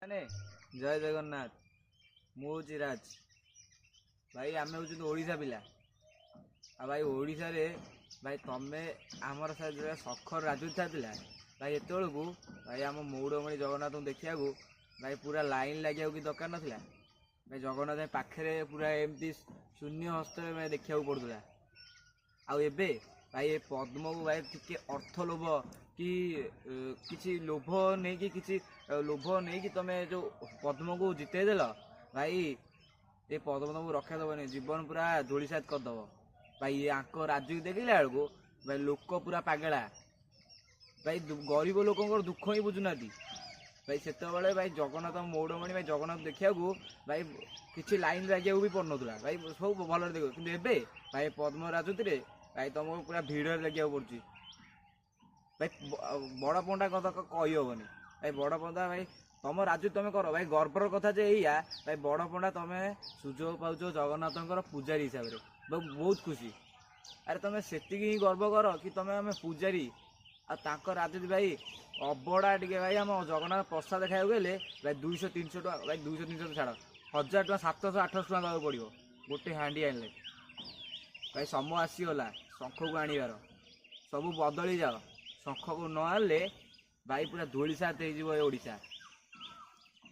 ମାନେ ଜୟ ଜଗନ୍ନାଥ। ମୁଁ ହଉଛି ରାଜ ଭାଇ। ଆମେ ହଉଛନ୍ତି ଓଡ଼ିଶା ପିଲା। ଆଉ ଭାଇ ଓଡ଼ିଶାରେ ଭାଇ ତମେ ଆମର ଯେତେବେଳେ ଶଖର ରାଜୁତା ଥିଲା ଭାଇ, ଏତେବେଳକୁ ଭାଇ ଆମ ମୌଡ଼ମଣି ଜଗନ୍ନାଥଙ୍କୁ ଦେଖିବାକୁ ଭାଇ ପୁରା ଲାଇନ୍ ଲାଗିବାକୁ କି ଦରକାର ନଥିଲା ଭାଇ। ଜଗନ୍ନାଥ ପାଖରେ ପୁରା ଏମିତି ଶୂନ୍ୟ ହସ୍ତରେ ଭାଇ ଦେଖିବାକୁ ପଡ଼ୁଥିଲା। ଆଉ ଏବେ ଭାଇ ଏ ପଦ୍ମକୁ ଭାଇ ଟିକେ ଅର୍ଥ ଲୋଭ କି କିଛି ଲୋଭ ନେଇକି ତମେ ଯେଉଁ ପଦ୍ମକୁ ଜିତେଇ ଦେଲ ଭାଇ, ଏ ପଦ୍ମ ତମକୁ ରକ୍ଷା ଦେବନି, ଜୀବନ ପୁରା ଧୂଳିସାତ କରିଦେବ ଭାଇ। ଆଙ୍କ ରାଜୁକି ଦେଖିଲା ବେଳକୁ ଭାଇ ଲୋକ ପୁରା ପାଗଳା ଭାଇ। ଗରିବ ଲୋକଙ୍କର ଦୁଃଖ ହିଁ ବୁଝୁନାହାନ୍ତି ଭାଇ। ସେତେବେଳେ ଭାଇ ଜଗନ୍ନାଥ ମୌଡ଼ମଣି ଭାଇ ଜଗନ୍ନାଥ ଦେଖିବାକୁ ଭାଇ କିଛି ଲାଇନ୍ ଲାଗିବାକୁ ବି ପଡ଼ୁନଥିଲା ଭାଇ, ସବୁ ଭଲରେ ଦେଖିବ। କିନ୍ତୁ ଏବେ ଭାଇ ପଦ୍ମ ରାଜୁତିରେ ଭାଇ ତମକୁ ପୁରା ଭିଡ଼ରେ ଦେଖିବାକୁ ପଡ଼ୁଛି ଭାଇ। ବଡ଼ ପଣ୍ଡା କଥା କହିହେବନି ଭାଇ। ବଡ଼ ପଣ୍ଡା ଭାଇ ତମ ରାଜୁ ତମେ କର ଭାଇ। ଗର୍ବର କଥା ଯେ ଏଇଆ ଭାଇ, ବଡ଼ ପଣ୍ଡା ତମେ ସୁଯୋଗ ପାଉଛ ଜଗନ୍ନାଥଙ୍କର ପୂଜାରୀ ହିସାବରେ, ବହୁତ ଖୁସି। ଆରେ ତମେ ସେତିକି ହିଁ ଗର୍ବ କର କି ତମେ ଆମେ ପୂଜାରୀ। ଆଉ ତାଙ୍କ ରାଜୁତି ଭାଇ ଅବଢ଼ା ଟିକେ ଭାଇ, ଆମ ଜଗନ୍ନାଥ ପ୍ରସାଦ ଖାଇବାକୁ ଗଲେ ଭାଇ 200-300 ଟଙ୍କା ଭାଇ। 200-300 ଛାଡ଼, 1000 ଟଙ୍କା 700-800 ଟଙ୍କା ଦେବାକୁ ପଡ଼ିବ ଗୋଟେ ହାଣ୍ଡି ଆଣିଲେ ଭାଇ। ସମୟ ଆସିଗଲା ଶଙ୍ଖକୁ ଆଣିବାର, ସବୁ ବଦଳି ଯାଅ। ଶଙ୍ଖକୁ ନ ଆଣିଲେ ଭାଇ ପୁରା ଧୂଳିସାତ ହେଇଯିବ ଏ ଓଡ଼ିଶା।